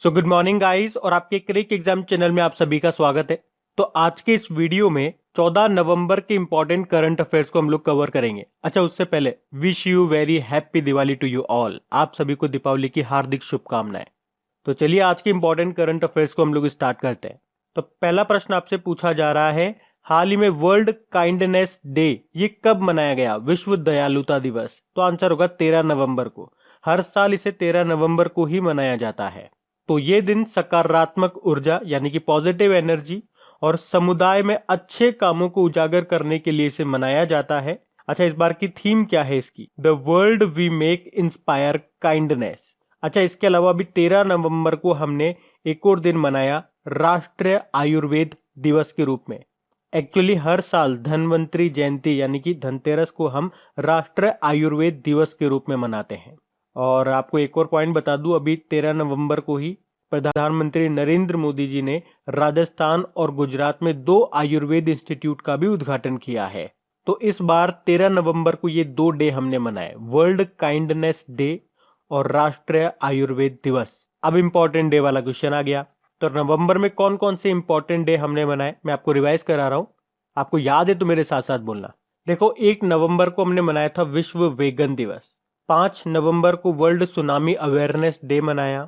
So good morning guys और आपके क्रिक exam channel में आप सभी का स्वागत है। तो आज के इस वीडियो में 14 नवंबर के इंपॉर्टेंट करंट अफेयर्स को हम लोग कवर करेंगे। अच्छा, उससे पहले wish you very happy Diwali to you all. आप सभी को दीपावली की हार्दिक शुभकामनाएं। तो चलिए आज के इंपॉर्टेंट करंट अफेयर्स को हम लोग स्टार्ट करते हैं। तो पहला प्रश्न आपसे पूछा जा रहा है, हाल ही में वर्ल्ड काइंडनेस डे ये कब मनाया गया? विश्व दयालुता दिवस। तो आंसर होगा 13 नवंबर को। हर साल इसे 13 नवंबर को ही मनाया जाता है। तो ये दिन सकारात्मक ऊर्जा यानी कि पॉजिटिव एनर्जी और समुदाय में अच्छे कामों को उजागर करने के लिए इसे मनाया जाता है। अच्छा, इस बार की थीम क्या है इसकी? The world we make inspire kindness. अच्छा, इसके अलावा अभी 13 नवंबर को हमने एक और दिन मनाया राष्ट्रीय आयुर्वेद दिवस के रूप में। एक्चुअली हर साल धन्वंतरी जयंती यानी कि धनतेरस को हम राष्ट्रीय आयुर्वेद दिवस के रूप में मनाते हैं। और आपको एक और पॉइंट बता दूं, अभी 13 नवंबर को ही प्रधानमंत्री नरेंद्र मोदी जी ने राजस्थान और गुजरात में 2 आयुर्वेद इंस्टीट्यूट का भी उद्घाटन किया है। तो इस बार 13 नवंबर को ये 2 डे हमने मनाए, वर्ल्ड काइंडनेस डे और राष्ट्रीय आयुर्वेद दिवस। अब इंपॉर्टेंट डे वाला क्वेश्चन आ गया। तो नवंबर में कौन कौन से इंपॉर्टेंट डे हमने मनाए, मैं आपको रिवाइज करा रहा हूं। आपको याद है तो मेरे साथ साथ बोलना। देखो, 1 नवंबर को हमने मनाया था विश्व वेगन दिवस। 5 नवंबर को वर्ल्ड सुनामी अवेयरनेस डे मनाया।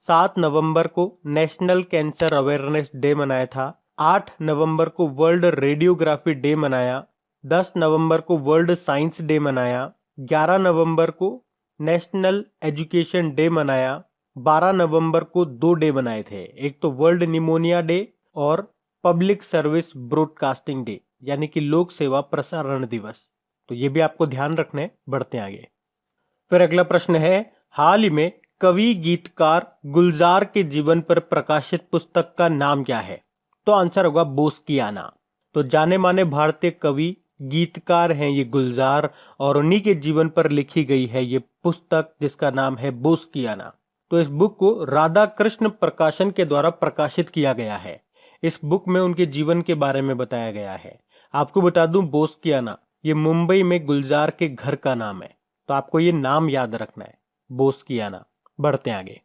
7 नवंबर को नेशनल कैंसर अवेयरनेस डे मनाया था। 8 नवंबर को वर्ल्ड रेडियोग्राफी डे मनाया। 10 नवंबर को वर्ल्ड साइंस डे मनाया। 11 नवंबर को नेशनल एजुकेशन डे मनाया। 12 नवंबर को 2 डे मनाए थे, एक तो वर्ल्ड निमोनिया डे और पब्लिक सर्विस ब्रॉडकास्टिंग डे यानी कि लोक सेवा प्रसारण दिवस। तो ये भी आपको ध्यान रखना है। बढ़ते आगे। फिर अगला प्रश्न है, हाल ही में कवि गीतकार गुलजार के जीवन पर प्रकाशित पुस्तक का नाम क्या है? तो आंसर होगा बोस्कियाना। तो जाने माने भारतीय कवि गीतकार हैं ये गुलजार, और उन्हीं के जीवन पर लिखी गई है ये पुस्तक जिसका नाम है बोस्कियाना। तो इस बुक को राधा कृष्ण प्रकाशन के द्वारा प्रकाशित किया गया है। इस बुक में उनके जीवन के बारे में बताया गया है। आपको बता दूं, बोस्कियाना ये मुंबई में गुलजार के घर का नाम है। तो आपको ये नाम याद रखना है, बोस्कियाना। बढ़ते आगे।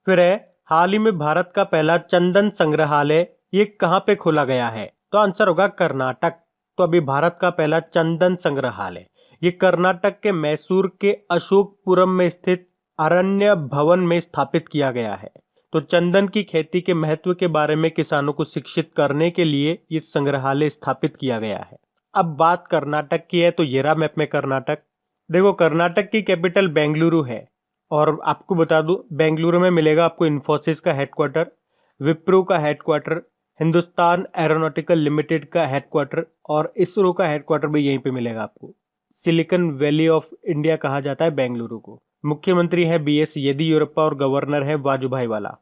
फिर है, हाल ही में भारत का पहला चंदन संग्रहालय ये कहां पे खोला गया है? तो आंसर होगा कर्नाटक। तो अभी भारत का पहला चंदन संग्रहालय ये कर्नाटक के मैसूर के अशोकपुरम में स्थित अरण्य भवन में स्थापित किया गया है। तो चंदन की खेती के महत्व के बारे में किसानों को शिक्षित करने के लिए ये संग्रहालय स्थापित किया गया है। अब बात कर्नाटक की है, तो ये रहा मैप में कर्नाटक। देखो, कर्नाटक की कैपिटल बेंगलुरु है, और आपको बता दूं बेंगलुरु में मिलेगा आपको इन्फोसिस का हेडक्वार्टर, विप्रो का हेडक्वार्टर, हिंदुस्तान एरोनॉटिकल लिमिटेड का हेडक्वार्टर और इसरो का हेडक्वार्टर भी यहीं पे मिलेगा आपको। सिलिकॉन वैली ऑफ इंडिया कहा जाता है बेंगलुरु को। मुख्यमंत्री है BS येदियुरप्पा और गवर्नर है वाजुभाई वाला।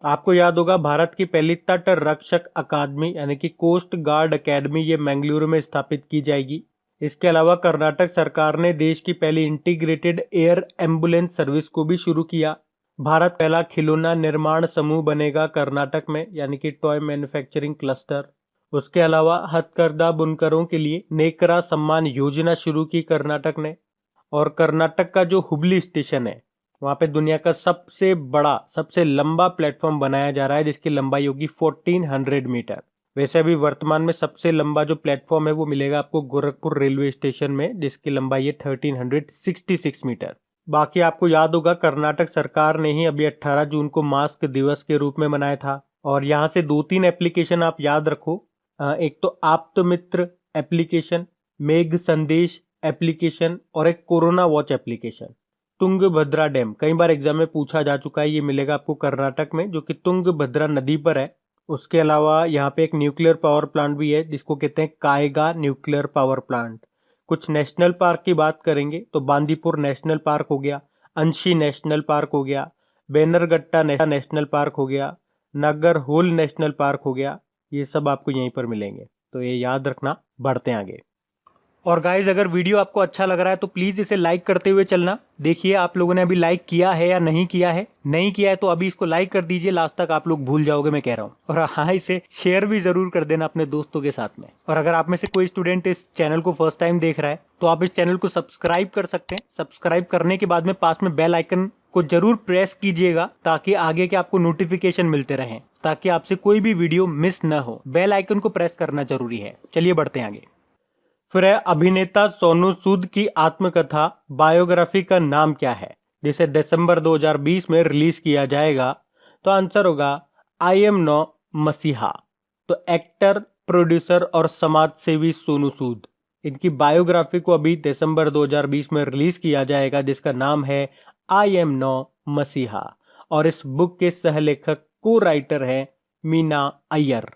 आपको याद होगा, भारत की पहली तट रक्षक अकादमी यानी कि कोस्ट गार्ड अकेडमी ये बेंगलुरु में स्थापित की जाएगी। इसके अलावा कर्नाटक सरकार ने देश की पहली इंटीग्रेटेड एयर एम्बुलेंस सर्विस को भी शुरू किया। भारत पहला खिलौना निर्माण समूह बनेगा कर्नाटक में यानी कि टॉय मैन्युफैक्चरिंग क्लस्टर। उसके अलावा हथकरघा बुनकरों के लिए नेकरा सम्मान योजना शुरू की कर्नाटक ने। और कर्नाटक का जो हुबली स्टेशन है वहां पे दुनिया का सबसे बड़ा सबसे लंबा प्लेटफॉर्म बनाया जा रहा है जिसकी लंबाई होगी 1400 मीटर। वैसे अभी वर्तमान में सबसे लंबा जो प्लेटफॉर्म है वो मिलेगा आपको गोरखपुर रेलवे स्टेशन में जिसकी लंबाई है 1366 मीटर। बाकी आपको याद होगा, कर्नाटक सरकार ने ही अभी 18 जून को मास्क दिवस के रूप में मनाया था। और यहाँ से 2-3 एप्लीकेशन आप याद रखो। एक तो आप्त मित्र एप्लीकेशन, मेघ संदेश एप्लीकेशन और एक corona watch application. Tungabhadra dam कई बार एग्जाम में पूछा जा चुका है, ये मिलेगा आपको कर्नाटक में जो कि तुंगभद्रा नदी पर है। उसके अलावा यहाँ पे एक न्यूक्लियर पावर प्लांट भी है जिसको कहते हैं कायगा न्यूक्लियर पावर प्लांट। कुछ नेशनल पार्क की बात करेंगे तो बांदीपुर नेशनल पार्क हो गया, अंशी नेशनल पार्क हो गया, बेनरगट्टा नेशनल पार्क हो गया, नागरहोल नेशनल पार्क हो गया। ये सब आपको यहीं पर मिलेंगे, तो ये याद रखना। बढ़ते आगे। और गाइज, अगर वीडियो आपको अच्छा लग रहा है तो प्लीज इसे लाइक करते हुए चलना। देखिए आप लोगों ने अभी लाइक किया है या नहीं किया है। नहीं किया है तो अभी इसको लाइक कर दीजिए, लास्ट तक आप लोग भूल जाओगे मैं कह रहा हूँ। और हाँ, इसे शेयर भी जरूर कर देना अपने दोस्तों के साथ में। और अगर आप में से कोई स्टूडेंट इस चैनल को फर्स्ट टाइम देख रहा है तो आप इस चैनल को सब्सक्राइब कर सकते हैं। सब्सक्राइब करने के बाद में पास में बेल आइकन को जरूर प्रेस कीजिएगा ताकि आगे के आपको नोटिफिकेशन मिलते रहें, ताकि आपसे कोई भी वीडियो मिस न हो। बेल आइकन को प्रेस करना जरूरी है। चलिए बढ़ते हैं आगे। फिर है अभिनेता सोनू सूद की आत्मकथा बायोग्राफी का नाम क्या है, जिसे दिसंबर 2020 में रिलीज किया जाएगा? तो आंसर होगा आई एम नो मसीहा। तो एक्टर, प्रोड्यूसर और समाज सेवी सोनू सूद, इनकी बायोग्राफी को अभी दिसंबर 2020 में रिलीज किया जाएगा, जिसका नाम है आई एम नो मसीहा। और इस बुक के सहलेखक को राइटर हैं मीना अय्यर।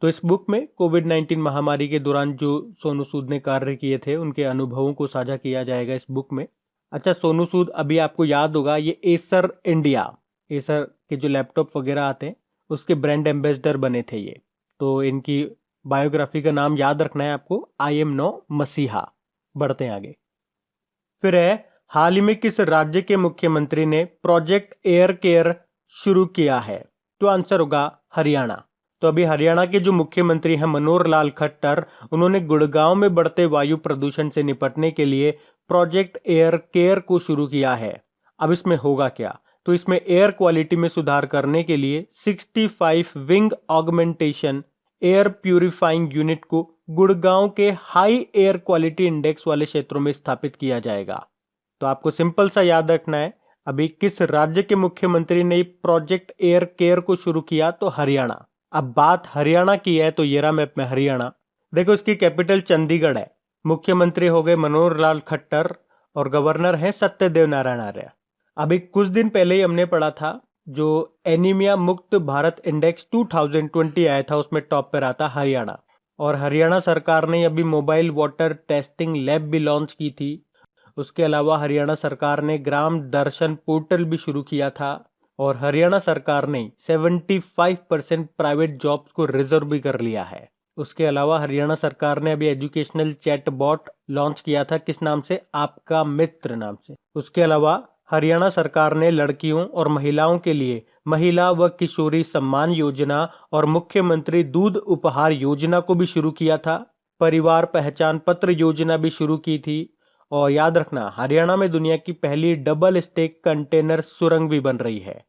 तो इस बुक में कोविड-19 महामारी के दौरान जो सोनू सूद ने कार्य किए थे, उनके अनुभवों को साझा किया जाएगा इस बुक में। अच्छा, सोनू सूद अभी आपको याद होगा, ये एसर इंडिया, एसर के जो लैपटॉप वगैरह आते हैं उसके ब्रांड एम्बेसडर बने थे ये। तो इनकी बायोग्राफी का नाम याद रखना है आपको, आई एम नो मसीहा। बढ़ते हैं आगे। फिर है हाल ही में किस राज्य के मुख्यमंत्री ने प्रोजेक्ट एयर केयर शुरू किया है? तो आंसर होगा हरियाणा। तो अभी हरियाणा के जो मुख्यमंत्री हैं मनोहर लाल खट्टर, उन्होंने गुड़गांव में बढ़ते वायु प्रदूषण से निपटने के लिए प्रोजेक्ट एयर केयर को शुरू किया है। अब इसमें होगा क्या? तो इसमें एयर क्वालिटी में सुधार करने के लिए 65 wing augmentation air purifying unit को गुड़गांव के हाई एयर क्वालिटी इंडेक्स वाले क्षेत्रों में स्थापित किया जाएगा। तो आपको सिंपल सा याद रखना है, अभी किस राज्य के मुख्यमंत्री ने प्रोजेक्ट एयर केयर को शुरू किया? तो हरियाणा। अब बात हरियाणा की है तो ये रहा मैप में हरियाणा। देखो, इसकी कैपिटल चंडीगढ़ है। मुख्यमंत्री हो गए मनोहर लाल खट्टर और गवर्नर है सत्यदेव नारायण आर्य। अभी कुछ दिन पहले ही हमने पढ़ा था, जो एनीमिया मुक्त भारत इंडेक्स 2020 आया था, उसमें टॉप पर आता हरियाणा। और हरियाणा सरकार ने अभी मोबाइल वाटर टेस्टिंग लैब भी लॉन्च की थी। उसके अलावा हरियाणा सरकार ने ग्राम दर्शन पोर्टल भी शुरू किया था। और हरियाणा सरकार ने 75% प्राइवेट जॉब्स को रिजर्व भी कर लिया है। उसके अलावा हरियाणा सरकार ने अभी एजुकेशनल चैट बॉट लॉन्च किया था, किस नाम से? आपका मित्र नाम से। उसके अलावा हरियाणा सरकार ने लड़कियों और महिलाओं के लिए महिला व किशोरी सम्मान योजना और मुख्यमंत्री दूध उपहार योजना को भी शुरू किया था। परिवार पहचान पत्र योजना भी शुरू की थी। और याद रखना, हरियाणा में दुनिया की पहली डबल स्टेक कंटेनर सुरंग भी बन रही है।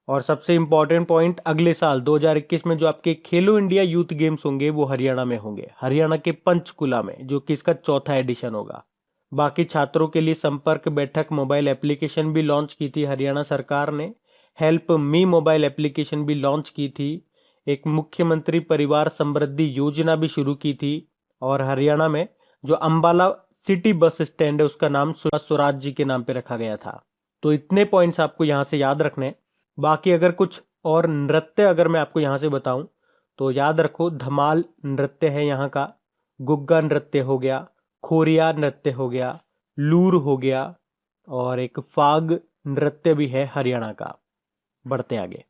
और सबसे इंपॉर्टेंट पॉइंट, अगले साल 2021 में जो आपके खेलो इंडिया यूथ गेम्स होंगे वो हरियाणा में होंगे, हरियाणा के पंचकुला में, जो कि इसका चौथा एडिशन होगा। बाकी छात्रों के लिए संपर्क बैठक मोबाइल एप्लीकेशन भी लॉन्च की थी हरियाणा सरकार ने। हेल्प मी मोबाइल एप्लीकेशन भी लॉन्च की थी। एक मुख्यमंत्री परिवार समृद्धि योजना भी शुरू की थी। और हरियाणा में जो अंबाला सिटी बस स्टैंड है उसका नाम स्वराज जी के नाम पे रखा गया था। तो इतने पॉइंट्स आपको यहाँ से याद रखने। बाकी अगर कुछ और नृत्य अगर मैं आपको यहाँ से बताऊं तो याद रखो, धमाल नृत्य है यहाँ का, गुग्गा नृत्य हो गया, खोरिया नृत्य हो गया, लूर हो गया, और एक फाग नृत्य भी है हरियाणा का। बढ़ते आगे।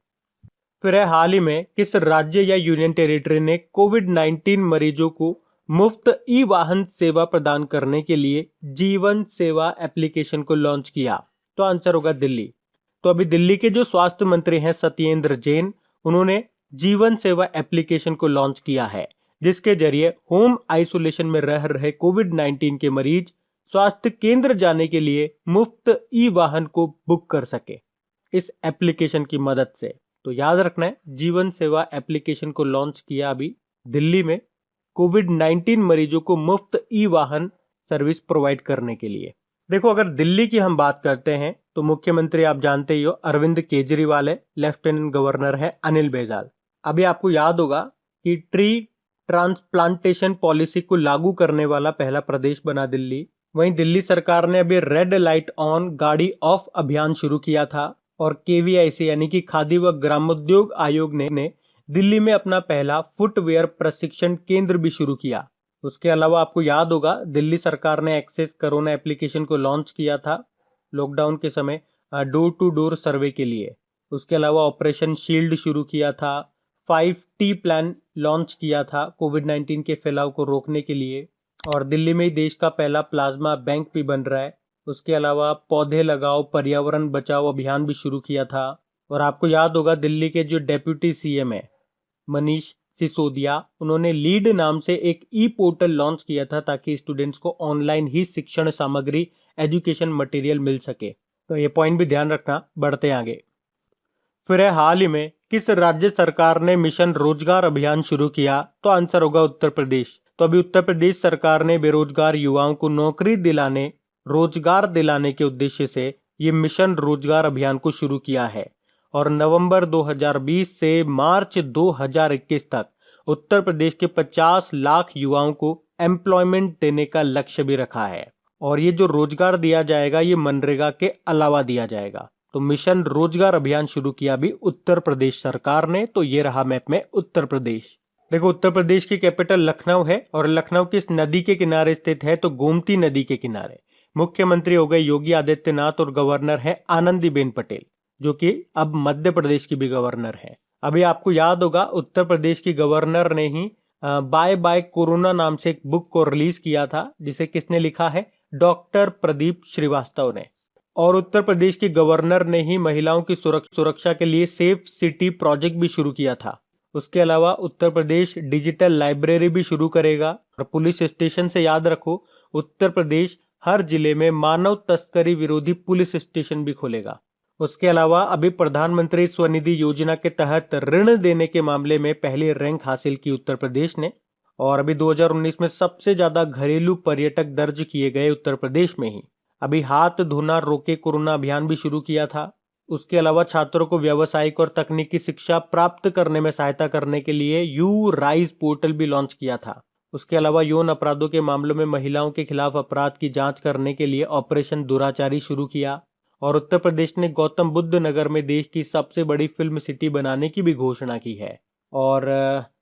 फिर है हाल ही में किस राज्य या यूनियन टेरिटरी ने कोविड-19 मरीजों को मुफ्त ई वाहन सेवा प्रदान करने के लिए जीवन सेवा एप्लीकेशन को लॉन्च किया? तो आंसर होगा दिल्ली। तो अभी दिल्ली के जो स्वास्थ्य मंत्री हैं सत्येंद्र जैन, उन्होंने जीवन सेवा एप्लीकेशन को लॉन्च किया है, जिसके जरिए होम आइसोलेशन में रह रहे कोविड-19 के मरीज स्वास्थ्य केंद्र जाने के लिए मुफ्त ई वाहन को बुक कर सके इस एप्लीकेशन की मदद से। तो याद रखना है, जीवन सेवा एप्लीकेशन को लॉन्च किया अभी दिल्ली में कोविड-19 मरीजों को मुफ्त ई वाहन सर्विस प्रोवाइड करने के लिए। देखो, अगर दिल्ली की हम बात करते हैं तो मुख्यमंत्री आप जानते ही हो अरविंद केजरीवाल है, लेफ्टिनेंट गवर्नर है अनिल बैजल। अभी आपको याद होगा कि ट्री ट्रांसप्लांटेशन पॉलिसी को लागू करने वाला पहला प्रदेश बना दिल्ली। वहीं दिल्ली सरकार ने अभी रेड लाइट ऑन गाड़ी ऑफ अभियान शुरू किया था। और केवीआईसी यानी कि खादी व ग्रामोद्योग आयोग ने दिल्ली में अपना पहला फुटवेयर प्रशिक्षण केंद्र भी शुरू किया। उसके अलावा आपको याद होगा दिल्ली सरकार ने एक्सेस कोरोना एप्लीकेशन को लॉन्च किया था लॉकडाउन के समय डोर टू डोर सर्वे के लिए। उसके अलावा ऑपरेशन शील्ड शुरू किया था। 5T प्लान लॉन्च किया था कोविड-19 के फैलाव को रोकने के लिए। और दिल्ली में ही देश का पहला प्लाज्मा बैंक भी बन रहा है। उसके अलावा पौधे लगाओ पर्यावरण बचाओ अभियान भी शुरू किया था। और आपको याद होगा दिल्ली के जो डेप्यूटी सीएम है मनीष सिसोदिया, उन्होंने लीड नाम से एक ई पोर्टल लॉन्च किया था ताकि स्टूडेंट्स को ऑनलाइन ही शिक्षण सामग्री एजुकेशन मटेरियल मिल सके। तो ये पॉइंट भी ध्यान रखना। बढ़ते आगे। फिर है हाल ही में किस राज्य सरकार ने मिशन रोजगार अभियान शुरू किया? तो आंसर होगा उत्तर प्रदेश। तो अभी उत्तर प्रदेश सरकार ने बेरोजगार युवाओं को नौकरी दिलाने, रोजगार दिलाने के उद्देश्य से ये मिशन रोजगार अभियान को शुरू किया है और नवंबर 2020 से मार्च 2021 तक उत्तर प्रदेश के 50 लाख युवाओं को एम्प्लॉयमेंट देने का लक्ष्य भी रखा है। और ये जो रोजगार दिया जाएगा ये मनरेगा के अलावा दिया जाएगा। तो मिशन रोजगार अभियान शुरू किया भी उत्तर प्रदेश सरकार ने। तो ये रहा मैप में उत्तर प्रदेश। देखो उत्तर प्रदेश की कैपिटल लखनऊ है और लखनऊ किस नदी के किनारे स्थित है? तो गोमती नदी के किनारे। मुख्यमंत्री हो गए योगी आदित्यनाथ और गवर्नर है आनंदीबेन पटेल, जो कि अब मध्य प्रदेश की भी गवर्नर है। अभी आपको याद होगा उत्तर प्रदेश की गवर्नर ने ही बाय बाय कोरोना नाम से एक बुक को रिलीज किया था, जिसे किसने लिखा है? डॉक्टर प्रदीप श्रीवास्तव ने। और उत्तर प्रदेश के गवर्नर ने ही महिलाओं की सुरक्षा के लिए सेफ सिटी प्रोजेक्ट भी शुरू किया था। उसके अलावा उत्तर प्रदेश डिजिटल लाइब्रेरी भी शुरू करेगा और पुलिस स्टेशन से याद रखो उत्तर प्रदेश हर जिले में मानव तस्करी विरोधी पुलिस स्टेशन भी खोलेगा। उसके अलावा अभी प्रधानमंत्री स्वनिधि योजना के तहत ऋण देने के मामले में पहली रैंक हासिल की उत्तर प्रदेश ने। और अभी 2019 में सबसे ज्यादा घरेलू पर्यटक दर्ज किए गए उत्तर प्रदेश में ही। अभी हाथ धोना रोके कोरोना अभियान भी शुरू किया था। उसके अलावा छात्रों को व्यावसायिक और तकनीकी शिक्षा प्राप्त करने में सहायता करने के लिए यू राइज पोर्टल भी लॉन्च किया था। उसके अलावा यौन अपराधों के मामलों में महिलाओं के खिलाफ अपराध की जांच करने के लिए ऑपरेशन दुराचारी शुरू किया। और उत्तर प्रदेश ने गौतम बुद्ध नगर में देश की सबसे बड़ी फिल्म सिटी बनाने की भी घोषणा की है। और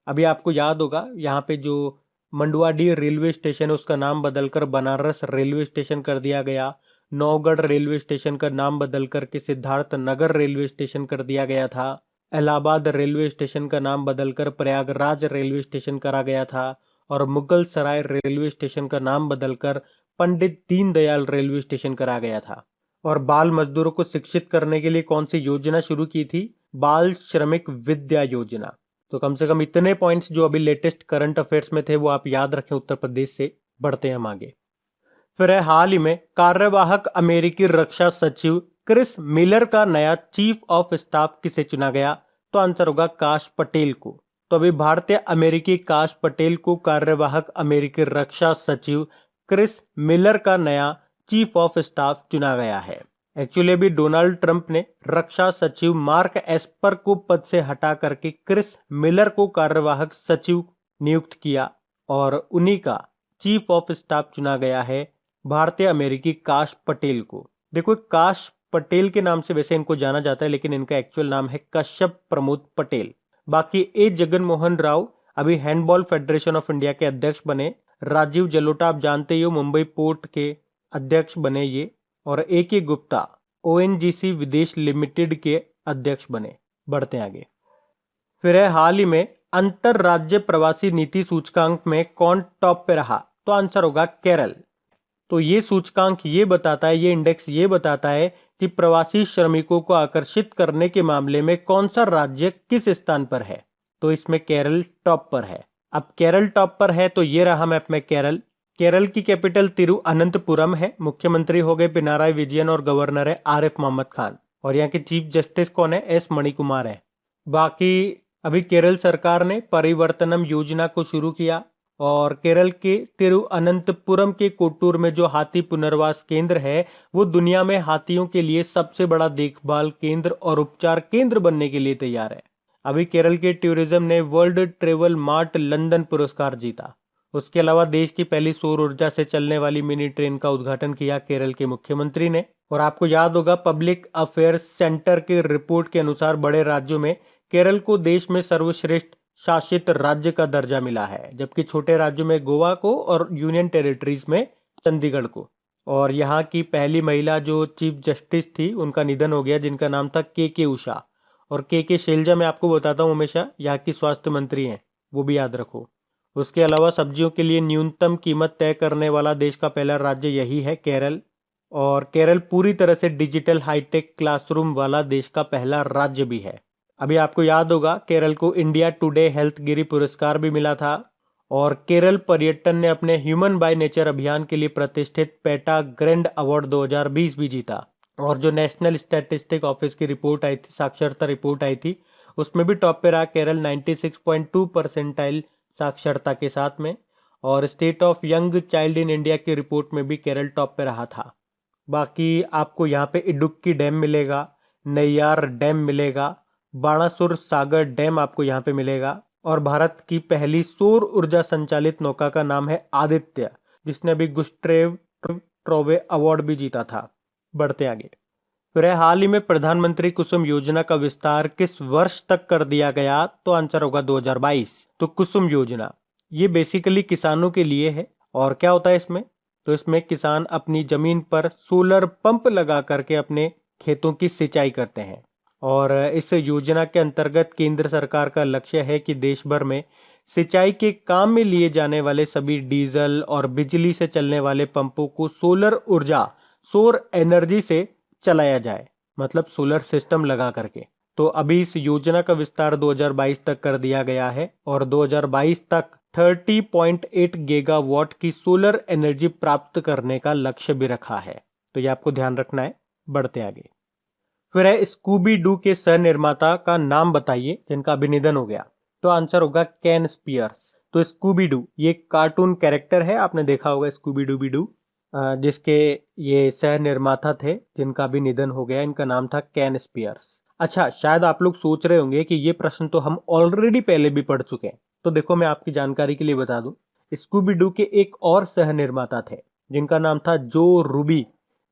अभी आपको याद होगा यहाँ पे जो मंडुआडीह रेलवे स्टेशन है उसका नाम बदलकर बनारस रेलवे स्टेशन कर दिया गया। नौगढ़ रेलवे स्टेशन का नाम बदल करके सिद्धार्थ नगर रेलवे स्टेशन कर दिया गया था। इलाहाबाद रेलवे स्टेशन का नाम बदलकर प्रयागराज रेलवे स्टेशन करा गया था। और मुगल सराय रेलवे स्टेशन का नाम बदलकर पंडित दीनदयाल रेलवे स्टेशन करा गया था। और बाल मजदूरों को शिक्षित करने के लिए कौन सी योजना शुरू की थी? बाल श्रमिक विद्या योजना। तो कम से कम इतने पॉइंट्स जो अभी लेटेस्ट करंट अफेयर्स में थे वो आप याद रखें उत्तर प्रदेश से। बढ़ते हैं हम आगे। फिर है हाल ही में कार्यवाहक अमेरिकी रक्षा सचिव क्रिस मिलर का नया चीफ ऑफ स्टाफ किसे चुना गया? तो आंसर होगा काश पटेल को। तो अभी भारतीय अमेरिकी काश पटेल को कार्यवाहक अमेरिकी रक्षा सचिव क्रिस मिलर का नया चीफ ऑफ स्टाफ चुना गया है। एक्चुअली अभी डोनाल्ड ट्रंप ने रक्षा सचिव मार्क एस्पर को पद से हटा करके क्रिस मिलर को कार्यवाहक सचिव नियुक्त किया और उन्हीं का चीफ ऑफ स्टाफ चुना गया है भारतीय अमेरिकी काश पटेल को। देखो काश पटेल के नाम से वैसे इनको जाना जाता है, लेकिन इनका एक्चुअल नाम है कश्यप प्रमोद पटेल। बाकी ए जगन मोहन राव अभी हैंडबॉल फेडरेशन ऑफ इंडिया के अध्यक्ष बने। राजीव जलोटा आप जानते ही हो मुंबई पोर्ट के अध्यक्ष बने ये। और ए के गुप्ता ओएनजीसी विदेश लिमिटेड के अध्यक्ष बने। बढ़ते आगे। फिर है हाल ही में अंतरराज्य प्रवासी नीति सूचकांक में कौन टॉप पे रहा? तो आंसर होगा केरल। तो ये सूचकांक ये बताता है, ये इंडेक्स ये बताता है कि प्रवासी श्रमिकों को आकर्षित करने के मामले में कौन सा राज्य किस स्थान पर है। तो इसमें केरल टॉप पर है। अब केरल टॉप पर है तो ये रहा मैप में केरल। केरल की कैपिटल तिरुअनंतपुरम है। मुख्यमंत्री हो गए पिनाराई विजयन और गवर्नर है आरिफ मोहम्मद खान। और यहाँ के चीफ जस्टिस कौन है? एस मणिकुमार है। बाकी अभी केरल सरकार ने परिवर्तनम योजना को शुरू किया और केरल के तिरुअनंतपुरम के कोट्टूर में जो हाथी पुनर्वास केंद्र है वो दुनिया में हाथियों के लिए सबसे बड़ा देखभाल केंद्र और उपचार केंद्र बनने के लिए तैयार है। अभी केरल के टूरिज्म ने वर्ल्ड ट्रेवल मार्ट लंदन पुरस्कार जीता। उसके अलावा देश की पहली सौर ऊर्जा से चलने वाली मिनी ट्रेन का उद्घाटन किया केरल के मुख्यमंत्री ने। और आपको याद होगा पब्लिक अफेयर्स सेंटर के रिपोर्ट के अनुसार बड़े राज्यों में केरल को देश में सर्वश्रेष्ठ शासित राज्य का दर्जा मिला है, जबकि छोटे राज्यों में गोवा को और यूनियन टेरिटरीज में चंडीगढ़ को। और यहाँ की पहली महिला जो चीफ जस्टिस थी उनका निधन हो गया, जिनका नाम था के उषा। और के शैलजा मैं आपको बताता हूँ हमेशा यहाँ की स्वास्थ्य मंत्री हैं, वो भी याद रखो। उसके अलावा सब्जियों के लिए न्यूनतम कीमत तय करने वाला देश का पहला राज्य यही है केरल। और केरल पूरी तरह से डिजिटल हाईटेक क्लासरूम वाला देश का पहला राज्य भी है। अभी आपको याद होगा केरल को इंडिया टुडे हेल्थ गिरी पुरस्कार भी मिला था। और केरल पर्यटन ने अपने ह्यूमन बाय नेचर अभियान के लिए प्रतिष्ठित पेटा ग्रैंड अवार्ड 2020 भी जीता। और जो नेशनल स्टैटिस्टिक ऑफिस की रिपोर्ट आई थी, साक्षरता रिपोर्ट आई थी, उसमें भी टॉप पे रहा केरल 96.2 परसेंटाइल साक्षरता के साथ में। और state of young child in India की रिपोर्ट में भी केरल टॉप पे रहा था। बाकी आपको यहाँ पे इडुक्की डैम मिलेगा, नैयार डैम मिलेगा, बाणासुर सागर डैम आपको यहाँ पे मिलेगा। और भारत की पहली सौर ऊर्जा संचालित नौका का नाम है आदित्य, जिसने अभी गुस्टेव ट्रोवे अवार्ड भी जीता था। बढ़ते आगे। फिर हाल ही में प्रधानमंत्री कुसुम योजना का विस्तार किस वर्ष तक कर दिया गया? तो आंसर होगा 2022। तो कुसुम योजना ये बेसिकली किसानों के लिए है। और क्या होता है इसमें? तो इसमें किसान अपनी जमीन पर सोलर पंप लगा करके अपने खेतों की सिंचाई करते हैं। और इस योजना के अंतर्गत केंद्र सरकार का लक्ष्य है कि देश भर में सिंचाई के काम में लिए जाने वाले सभी डीजल और बिजली से चलने वाले पंपों को सोलर ऊर्जा, सौर एनर्जी से चलाया जाए, मतलब सोलर सिस्टम लगा करके। तो अभी इस योजना का विस्तार 2022 तक कर दिया गया है और 2022 तक 30.8 गीगावाट की सोलर एनर्जी प्राप्त करने का लक्ष्य भी रखा है। तो ये आपको ध्यान रखना है। बढ़ते आगे। फिर है स्कूबी डू के सह निर्माता का नाम बताइए जिनका अभी निधन हो गया। तो आंसर होगा कैन स्पियर्स। तो स्कूबी डू ये कार्टून कैरेक्टर है, आपने देखा होगा स्कूबी डूबी डू, जिसके ये सह निर्माता थे जिनका भी निधन हो गया। इनका नाम था कैन स्पियर्स। अच्छा, शायद आप लोग सोच रहे होंगे कि ये प्रश्न तो हम ऑलरेडी पहले भी पढ़ चुके हैं। तो देखो, मैं आपकी जानकारी के लिए बता दूं, स्कूबी डू के एक और सह निर्माता थे जिनका नाम था जो रूबी,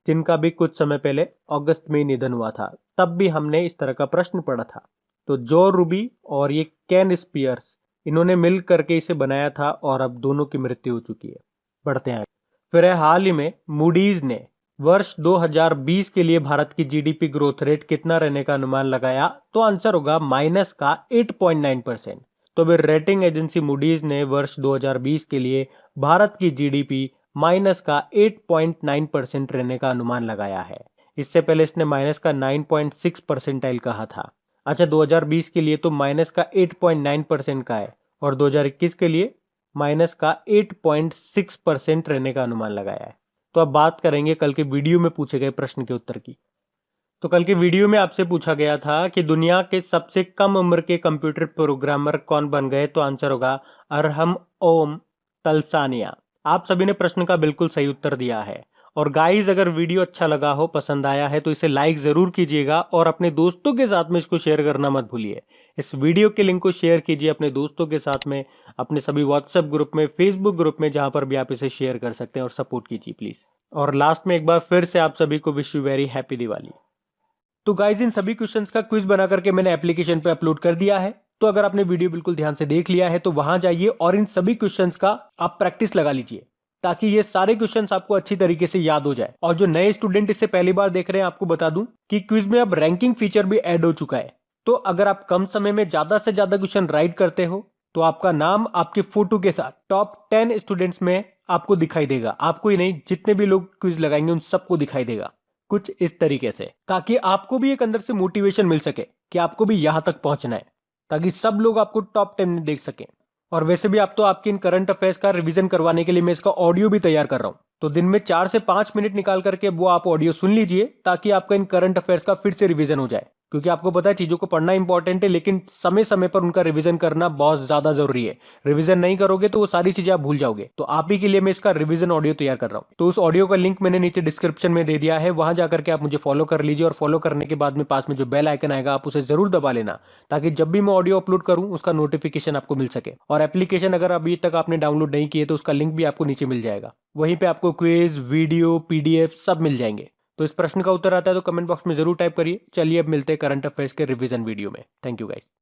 जिनका भी कुछ समय पहले अगस्त में निधन हुआ था। तब भी हमने इस तरह का प्रश्न पढ़ा था। तो जो रूबी और ये कैन स्पियर्स, इन्होंने मिल करके इसे बनाया था और अब दोनों की मृत्यु हो चुकी है। बढ़ते हैं। फिर है हाल ही में मूडीज ने वर्ष 2020 के लिए भारत की जीडीपी ग्रोथ रेट कितना रहने का अनुमान लगाया? तो आंसर होगा माइनस का 8.9%। तो फिर रेटिंग एजेंसी मूडीज ने वर्ष 2020 के लिए भारत की जीडीपी माइनस का 8.9% रहने का अनुमान लगाया है। इससे पहले इसने माइनस का 9.6 परसेंटाइल कहा था। अच्छा, 2020 के लिए तो माइनस का 8.9% का है और 2021 के लिए माइनस का 8.6% रहने का अनुमान लगाया है। तो अब बात करेंगे कल के वीडियो में पूछे गए प्रश्न के उत्तर की। तो कल के वीडियो में आपसे पूछा गया था कि दुनिया के सबसे कम उम्र के कंप्यूटर प्रोग्रामर कौन बन गए? तो आंसर होगा अरहम ओम तलसानिया। आप सभी ने प्रश्न का बिल्कुल सही उत्तर दिया है। और गाइस, अगर वीडियो अच्छा लगा हो, पसंद आया है, तो इसे लाइक जरूर कीजिएगा और अपने दोस्तों के साथ में इसको शेयर करना मत भूलिए। इस वीडियो के लिंक को शेयर कीजिए अपने दोस्तों के साथ में, अपने सभी व्हाट्सएप ग्रुप में, फेसबुक ग्रुप में, जहां पर भी आप इसे शेयर कर सकते हैं। और सपोर्ट कीजिए प्लीज। और लास्ट में एक बार फिर से आप सभी को wish you very happy Diwali. तो गाइज, इन सभी क्वेश्चंस का क्विज बना करके मैंने एप्लीकेशन पे अपलोड कर दिया है। तो अगर आपने वीडियो बिल्कुल ध्यान से देख लिया है तो वहां जाइए और इन सभी क्वेश्चंस का आप प्रैक्टिस लगा लीजिए, ताकि ये सारे क्वेश्चंस आपको अच्छी तरीके से याद हो जाए। और जो नए स्टूडेंट इसे पहली बार देख रहे हैं, आपको बता दूं कि क्विज में अब रैंकिंग फीचर भी ऐड हो चुका है। तो अगर आप कम समय में ज्यादा से ज्यादा क्वेश्चन राइट करते हो तो आपका नाम आपके फोटो के साथ टॉप 10 स्टूडेंट्स में आपको दिखाई देगा। आपको ही नहीं, जितने भी लोग क्विज लगाएंगे उन सबको दिखाई देगा। कुछ इस तरीके से, ताकि आपको भी एक अंदर से मोटिवेशन मिल सके कि आपको भी यहां तक पहुंचना है, ताकि सब लोग आपको टॉप 10 में देख सकें। और वैसे भी आप तो आपके इन करंट अफेयर्स का रिवीजन करवाने के लिए मैं इसका ऑडियो भी तैयार कर रहा हूं। तो दिन में 4 से 5 मिनट निकाल करके वो आप ऑडियो सुन लीजिए, ताकि आपका इन करंट अफेयर्स का फिर से रिवीजन हो जाए। क्योंकि आपको पता है चीजों को पढ़ना इंपॉर्टेंट है, लेकिन समय समय पर उनका रिवीजन करना बहुत ज्यादा जरूरी है। रिवीजन नहीं करोगे तो वो सारी चीजें आप भूल जाओगे। तो आप ही के लिए मैं इसका रिवीजन ऑडियो तैयार कर रहा हूं। तो उस ऑडियो का लिंक मैंने नीचे डिस्क्रिप्शन में दे दिया है, वहां जाकर के आप मुझे फॉलो कर लीजिए। और फॉलो करने के बाद में पास में जो बेल आइकन आएगा आप उसे जरूर दबा लेना, ताकि जब भी मैं ऑडियो अपलोड करूं उसका नोटिफिकेशन आपको मिल सके। और एप्लीकेशन अगर अभी तक आपने डाउनलोड नहीं किए तो उसका लिंक भी आपको नीचे मिल जाएगा। वहीं पे आपको क्विज, वीडियो, पीडीएफ सब मिल जाएंगे। तो इस प्रश्न का उत्तर आता है तो कमेंट बॉक्स में जरूर टाइप करिए। चलिए अब मिलते हैं करंट अफेयर्स के रिवीजन वीडियो में। Thank you guys.